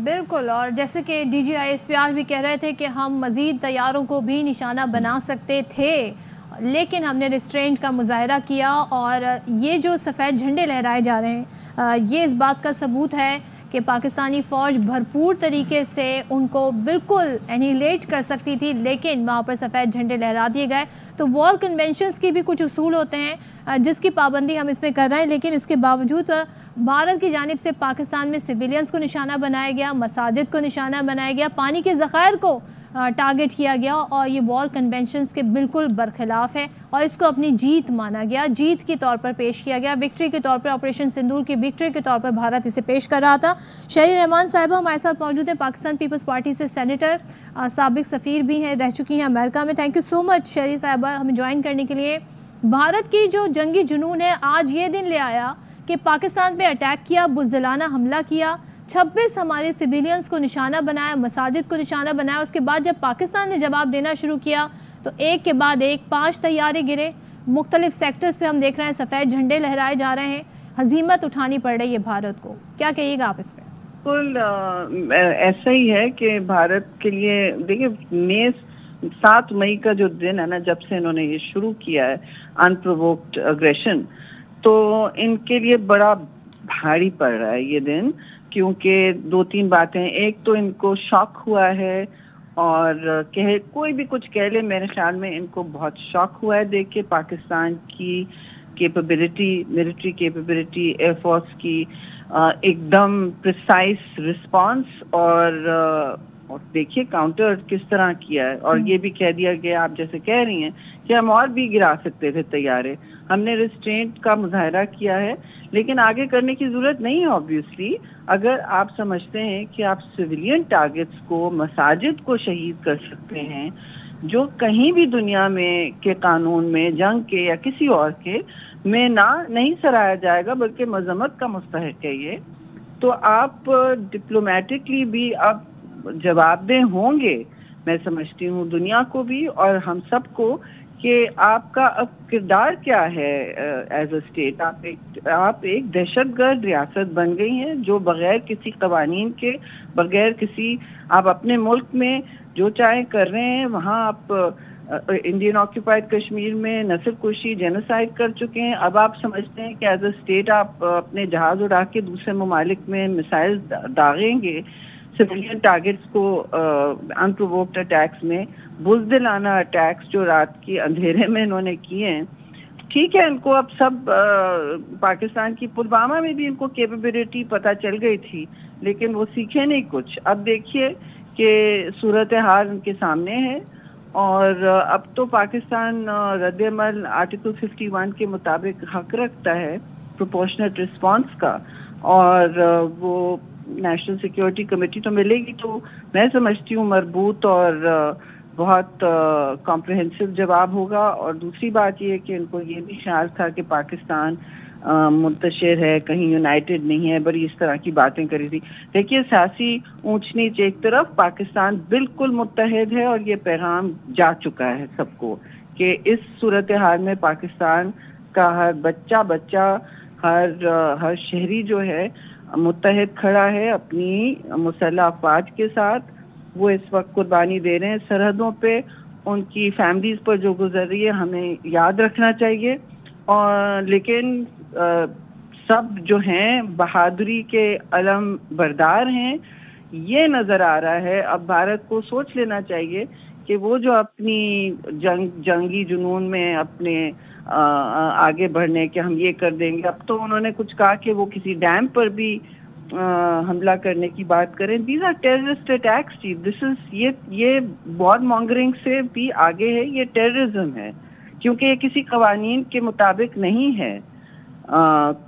بالکل، اور جیسے کہ D G I S P R بھی کہہ رہے تھے کہ ہم مزید طیاروں کو بھی نشانہ بنا سکتے تھے، لیکن ہم نے ریسٹرینٹ کا مظاہرہ کیا، اور یہ جو سفید جھنڈے لہرائے جا رہے ہیں یہ اس بات کا ثبوت ہے کہ پاکستانی فوج بھرپور طریقے سے ان کو بالکل انہیلیٹ کر سکتی تھی، لیکن وہاں پر سفید جھنڈے لہرا دیے گئے۔ تو وار کنونشنز کی بھی کچھ اصول ہوتے ہیں جس کی پابندی ہم اس میں کر رہے ہیں، لیکن اس کے باوجود بھارت کی جانب سے پاکستان میں سویلینز کو نشانہ بنایا گیا، مساجد کو نشانہ بنایا گیا، پانی کے ذخائر کو ٹارگٹ کیا گیا، اور یہ وار کنونشنز کے بالکل برخلاف ہے، اور اس کو اپنی جیت مانا گیا، جیت کے طور پر پیش کیا گیا، وکٹری کے طور پر، آپریشن سندور کی وکٹری کے طور پر بھارت اسے پیش کر رہا تھا۔ شہری رحمان صاحبہ ہمارے ساتھ موجود ہیں، پاکستان پیپلز پارٹی سے سینیٹر، سابق سفیر بھی ہیں، رہ چکی ہیں امریکہ میں۔ تھینک یو سو مچ شہری صاحبہ ہمیں جوائن کرنے کے لیے۔ بھارت کی جو جنگی جنون ہے آج یہ دن لے آیا کہ پاکستان پہ اٹیک کیا، بزدلانہ حملہ کیا، 26 ہمارے سویلینز کو نشانہ بنایا، مساجد کو نشانہ بنایا۔ اس کے بعد جب پاکستان نے جواب دینا شروع کیا تو ایک کے بعد ایک 5 طیارے گرے، مختلف سیکٹرز پہ ہم دیکھ رہے ہیں سفید جھنڈے لہرائے جا رہے ہیں، ہزیمت اٹھانی پڑ رہی ہے بھارت کو۔ کیا کہیے گا آپ اس پہ؟ بالکل ایسا ہی ہے کہ بھارت کے لیے دیکھیے 7 مئی کا جو دن ہے نا، جب سے انہوں نے یہ شروع کیا ہے انپرووکڈ اگریشن، تو ان کے لیے بڑا بھاری پڑ رہا ہے یہ دن، کیونکہ 2-3 باتیں۔ ایک تو ان کو شاک ہوا ہے، اور کوئی بھی کچھ کہہ لے، میرے خیال میں ان کو بہت شاک ہوا ہے دیکھ کے پاکستان کی capability, military capability, air force کی ایک دم پریسائز رسپانس، اور دیکھیے کاؤنٹر کس طرح کیا ہے۔ اور یہ بھی کہہ دیا گیا، آپ جیسے کہہ رہی ہیں، کہ ہم اور بھی گرا سکتے تھے طیارے، ہم نے ریسٹرینٹ کا مظاہرہ کیا ہے، لیکن آگے کرنے کی ضرورت نہیں ہے آبویسلی۔ اگر آپ سمجھتے ہیں کہ آپ سویلین ٹارگٹس کو، مساجد کو شہید کر سکتے ہیں، جو کہیں بھی دنیا میں کے قانون میں، جنگ کے یا کسی اور کے میں نہیں سراہا جائے گا، بلکہ مذمت کا مستحق ہے یہ، تو آپ ڈپلومیٹکلی بھی اب جواب دہ ہوں گے، میں سمجھتی ہوں دنیا کو بھی اور ہم سب کو، کہ آپ کا اب کردار کیا ہے ایز اے اسٹیٹ۔ آپ ایک دہشت گرد ریاست بن گئی ہیں، جو بغیر کسی قوانین کے، بغیر کسی، آپ اپنے ملک میں جو چاہیں کر رہے ہیں، وہاں آپ انڈین آکوپائڈ کشمیر میں نسل کشی، جینوسائڈ کر چکے ہیں۔ اب آپ سمجھتے ہیں کہ ایز اے اسٹیٹ آپ اپنے جہاز اڑا کے دوسرے ممالک میں میسائل داغیں گے سویلین ٹارگٹس کو، انپرووکڈ اٹیکس میں، بزدلانہ اٹیکس جو رات کی اندھیرے میں انہوں نے کیے ہیں۔ ٹھیک ہے، ان کو اب سب پاکستان کی پلوامہ میں بھی ان کو کیپیبلٹی پتہ چل گئی تھی، لیکن وہ سیکھے نہیں کچھ۔ اب دیکھیے کہ صورتحال ان کے سامنے ہے، اور اب تو پاکستان رد عمل آرٹیکل 51 کے مطابق حق رکھتا ہے پروپورشنٹ رسپانس کا، اور وہ نیشنل سیکیورٹی کمیٹی تو ملے گی، تو میں سمجھتی ہوں مربوط اور بہت کمپریہنسو جواب ہوگا۔ اور دوسری بات یہ کہ ان کو یہ بھی خیال تھا کہ پاکستان منتشر ہے، کہیں یونائٹڈ نہیں ہے، بڑی اس طرح کی باتیں کری تھی۔ دیکھیے سیاسی اونچ نیچ ایک طرف، پاکستان بالکل متحد ہے، اور یہ پیغام جا چکا ہے سب کو کہ اس صورتحال میں پاکستان کا ہر بچہ، ہر شہری جو ہے متحد کھڑا ہے اپنی مسلح افواج کے ساتھ۔ وہ اس وقت قربانی دے رہے ہیں سرحدوں پہ، ان کی فیملیز پر جو گزر رہی ہے ہمیں یاد رکھنا چاہیے۔ اور لیکن سب جو ہیں بہادری کے علم بردار ہیں، یہ نظر آ رہا ہے۔ اب بھارت کو سوچ لینا چاہیے کہ وہ جو اپنی جنگی جنون میں اپنے آگے بڑھنے کے ہم یہ کر دیں گے، اب تو انہوں نے کچھ کہا کہ وہ کسی ڈیم پر بھی حملہ کرنے کی بات کریں۔ دیز آر ٹیررسٹ اٹیکس جی، یہ وار مانگرنگ سے بھی آگے ہے، یہ ٹیررزم ہے، کیونکہ یہ کسی قوانین کے مطابق نہیں ہے۔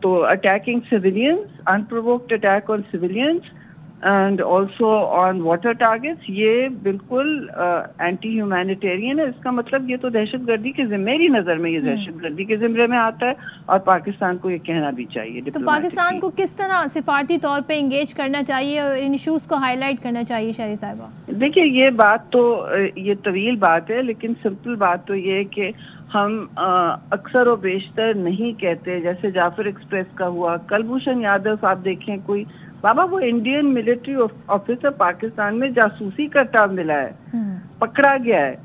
تو attacking civilians, unprovoked attack on civilians and also on water targets, یہ بالکل اینٹی ہیومینیٹیرین ہے۔ اس کا مطلب یہ تو دہشت گردی کے میری نظر میں یہ دہشت گردی کے زمرے میں آتا ہے، اور پاکستان کو یہ کہنا بھی چاہیے۔ تو پاکستان کو کس طرح سفارتی طور پہ انگیج کرنا چاہیے اور ان ایشوز کو ہائی لائٹ کرنا چاہیے شہری صاحبہ؟ دیکھیے یہ بات تو یہ طویل بات ہے، لیکن سمپل بات تو یہ ہے کہ ہم اکثر و بیشتر نہیں کہتے، جیسے جعفر ایکسپریس کا ہوا، کلبھوشن یادو آپ دیکھیں کوئی بابا وہ انڈین ملٹری آفیسر پاکستان میں جاسوسی کرتا ملا ہے، پکڑا گیا ہے.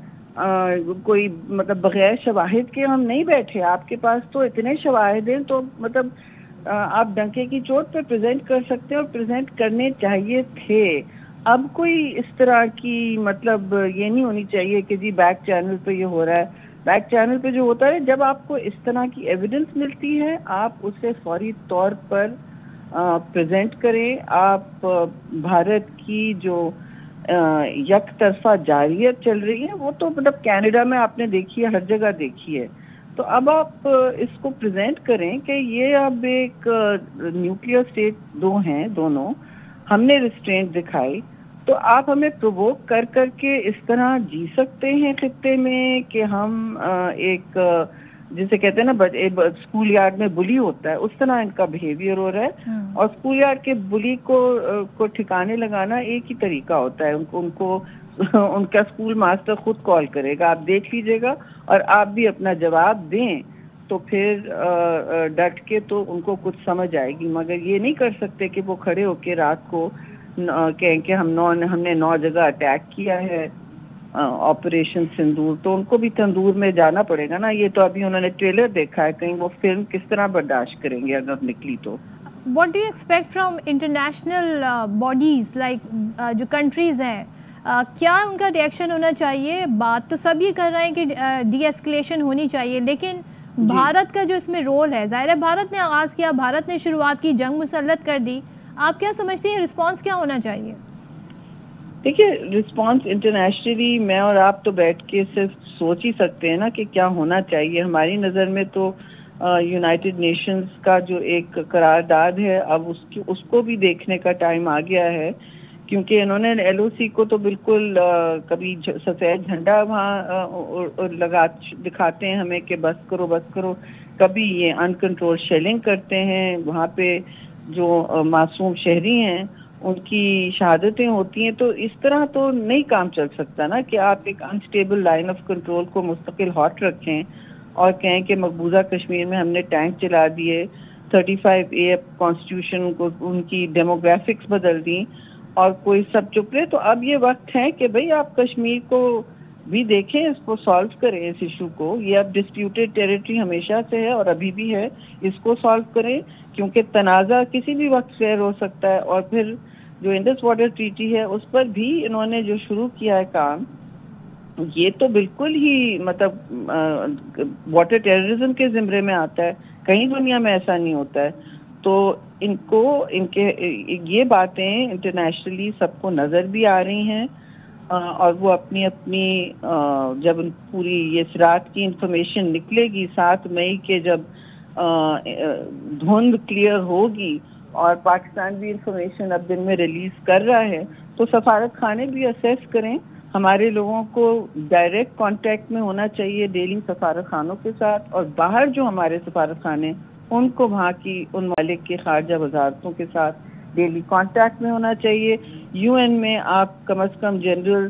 کوئی مطلب بغیر شواہد کے ہم نہیں بیٹھے. آپ کے پاس تو اتنے شواہد ہیں تو مطلب آپ ڈنکے کی چوٹ پہ پریزنٹ کر سکتے ہیں، اور پریزنٹ کرنے چاہیے تھے. اب کوئی اس طرح کی مطلب یہ نہیں ہونی چاہیے کہ جی بیک چینل پہ یہ ہو رہا ہے. بیک چینل پہ جو ہوتا ہے، جب آپ کو اس طرح کی ایویڈنس ملتی ہے آپ اسے فوری طور پر پریزنٹ کریں. آپ بھارت کی جو یک طرفہ جاریت چل رہی ہے وہ تو مطلب کینیڈا میں آپ نے دیکھی ہے، ہر جگہ دیکھی ہے. تو اب آپ اس کو پریزنٹ کریں کہ یہ اب ایک نیوکلیئر اسٹیٹ دو ہیں دونوں، ہم نے ریسٹرینٹ دکھائی، تو آپ ہمیں پرووک کر کر کے اس طرح جی سکتے ہیں خطے میں کہ ہم ایک جسے کہتے ہیں نا اسکول یارڈ میں بلی ہوتا ہے، اس طرح ان کا بیہیویئر ہو رہا ہے. اور اسکول یارڈ کے بلی کو ٹھکانے لگانا ایک ہی طریقہ ہوتا ہے. ان کو ان کا اسکول ماسٹر خود کال کرے گا، آپ دیکھ لیجئے گا، اور آپ بھی اپنا جواب دیں تو پھر ڈٹ کے تو ان کو کچھ سمجھ آئے گی. مگر یہ نہیں کر سکتے کہ وہ کھڑے ہو کے رات کو کہیں کہ ہم نے 9 جگہ اٹیک کیا ہے آپریشن سندور. تو ان کو بھی تندور میں جانا پڑے گا نا. یہ تو ابھی انہوں نے ٹریلر دیکھا ہے، کہیں وہ فلم کس طرح برداشت کریں گے اگر نکلی تو. What do you expect from international bodies like جو کنٹریز ہیں، کیا ان کا ریئیکشن ہونا چاہیے؟ بات تو سب یہ کر رہے ہیں کہ ڈی ایسکلیشن ہونی چاہیے، لیکن بھارت کا جو اس میں رول ہے، ظاہر ہے بھارت نے آغاز کیا، بھارت نے شروعات کی، جنگ مسلط کر دی. آپ کیا سمجھتی ہیں رسپانس کیا ہونا چاہیے؟ دیکھیے رسپانس انٹرنیشنلی میں اور آپ تو بیٹھ کے صرف سوچ ہی سکتے ہیں نا کہ کیا ہونا چاہیے. ہماری نظر میں تو یونائٹڈ نیشنز کا جو ایک قرارداد ہے اب اس کو بھی دیکھنے کا ٹائم آ گیا ہے، کیونکہ انہوں نے ایل او سی کو تو بالکل کبھی سفید جھنڈا وہاں دکھاتے ہیں ہمیں کہ بس کرو بس کرو، کبھی یہ انکنٹرول شیلنگ کرتے ہیں. وہاں پہ جو معصوم شہری ہیں ان کی شہادتیں ہوتی ہیں. تو اس طرح تو نہیں کام چل سکتا نا کہ آپ ایک انسٹیبل لائن آف کنٹرول کو مستقل ہاٹ رکھیں اور کہیں کہ مقبوضہ کشمیر میں ہم نے ٹینک چلا دیے، 35A کانسٹیٹیوشن کو ان کی ڈیموگرافکس بدل دی اور کوئی سب چپ رہے. تو اب یہ وقت ہے کہ بھئی آپ کشمیر کو بھی دیکھیں، اس کو سالو کریں، اس ایشو کو. یہ اب ڈسپیوٹیڈ ٹیریٹری ہمیشہ سے ہے اور ابھی بھی ہے، اس کو سالو کریں کیونکہ تنازع کسی بھی وقت فیئر ہو سکتا ہے. اور پھر جو انڈس واٹر ٹریٹی ہے اس پر بھی انہوں نے جو شروع کیا ہے کام، یہ تو بالکل ہی مطلب واٹر ٹیررزم کے زمرے میں آتا ہے. کہیں دنیا میں ایسا نہیں ہوتا ہے. تو ان کے یہ باتیں انٹرنیشنلی سب کو نظر بھی آ رہی ہیں، اور وہ اپنی جب پوری یہ سرات کی انفارمیشن نکلے گی 7 مئی کے، جب دھند کلیئر ہوگی اور پاکستان بھی انفارمیشن اب دن میں ریلیز کر رہا ہے، تو سفارت خانے بھی اسیس کریں. ہمارے لوگوں کو ڈائریکٹ کانٹیکٹ میں ہونا چاہیے ڈیلی سفارت خانوں کے ساتھ، اور باہر جو ہمارے سفارت خانے ان کو وہاں کی ان مالک کے خارجہ وزارتوں کے ساتھ ڈیلی کانٹیکٹ میں ہونا چاہیے. UN میں آپ کم از کم جنرل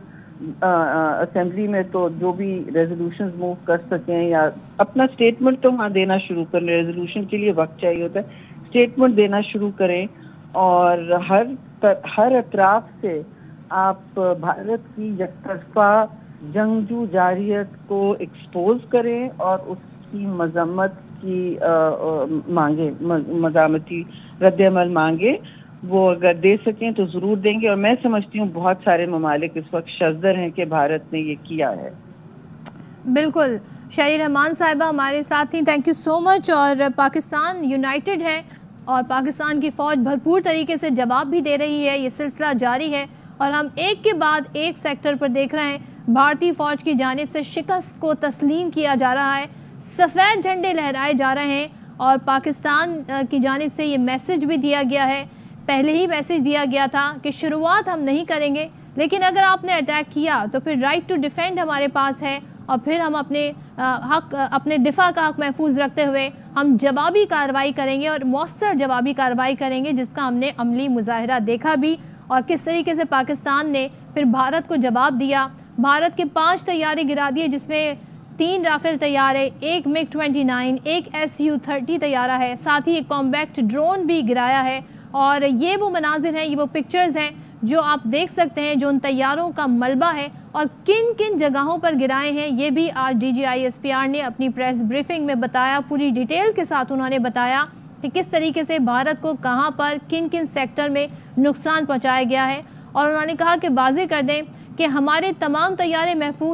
اسمبلی میں تو جو بھی ریزولوشنز موو کر سکیں یا اپنا اسٹیٹمنٹ تو وہاں دینا شروع کریں. ریزولوشن کے لیے وقت چاہیے ہوتا ہے، اسٹیٹمنٹ دینا شروع کریں. اور ہر اطراف سے آپ بھارت کی یک طرفہ جنگجو جاریت کو ایکسپوز کریں اور اس کی مذمت کی مزاحمتی رد عمل مانگے. وہ اگر دے سکیں تو ضرور دیں گے، اور میں سمجھتی ہوں بہت سارے ممالک اس وقت شزدر ہیں کہ بھارت نے یہ کیا ہے. بالکل. شہری رحمان صاحبہ ہمارے ساتھ تھیں، تھینک یو سو مچ. اور پاکستان یونائٹڈ ہے اور پاکستان کی فوج بھرپور طریقے سے جواب بھی دے رہی ہے. یہ سلسلہ جاری ہے اور ہم ایک کے بعد ایک سیکٹر پر دیکھ رہے ہیں بھارتی فوج کی جانب سے شکست کو تسلیم کیا جا رہا ہے، سفید جھنڈے لہرائے جا رہے ہیں، اور پاکستان کی جانب سے یہ میسج بھی دیا گیا ہے، پہلے ہی میسج دیا گیا تھا کہ شروعات ہم نہیں کریں گے، لیکن اگر آپ نے اٹیک کیا تو پھر رائٹ ٹو ڈیفینڈ ہمارے پاس ہے، اور پھر ہم اپنے دفاع کا حق محفوظ رکھتے ہوئے ہم جوابی کارروائی کریں گے، اور مؤثر جوابی کارروائی کریں گے، جس کا ہم نے عملی مظاہرہ دیکھا بھی، اور کس طریقے سے پاکستان نے پھر بھارت کو جواب دیا. بھارت کے 5 طیارے گرا دیے، جس میں 3 رافیل طیارے، ایک MiG-29، ایک Su-30 طیارہ ہے، ساتھ ہی ایک کامبیکٹ ڈرون بھی گرایا ہے. اور یہ وہ مناظر ہیں، یہ وہ پکچرز ہیں جو آپ دیکھ سکتے ہیں، جو ان طیاروں کا ملبہ ہے اور کن کن جگہوں پر گرائے ہیں، یہ بھی آج DGISPR نے اپنی پریس بریفنگ میں بتایا، پوری ڈیٹیل کے ساتھ انہوں نے بتایا کہ کس طریقے سے بھارت کو کہاں پر کن کن سیکٹر میں نقصان پہنچایا گیا ہے، اور انہوں نے کہا کہ واضح کر دیں کہ ہمارے تمام طیارے محفوظ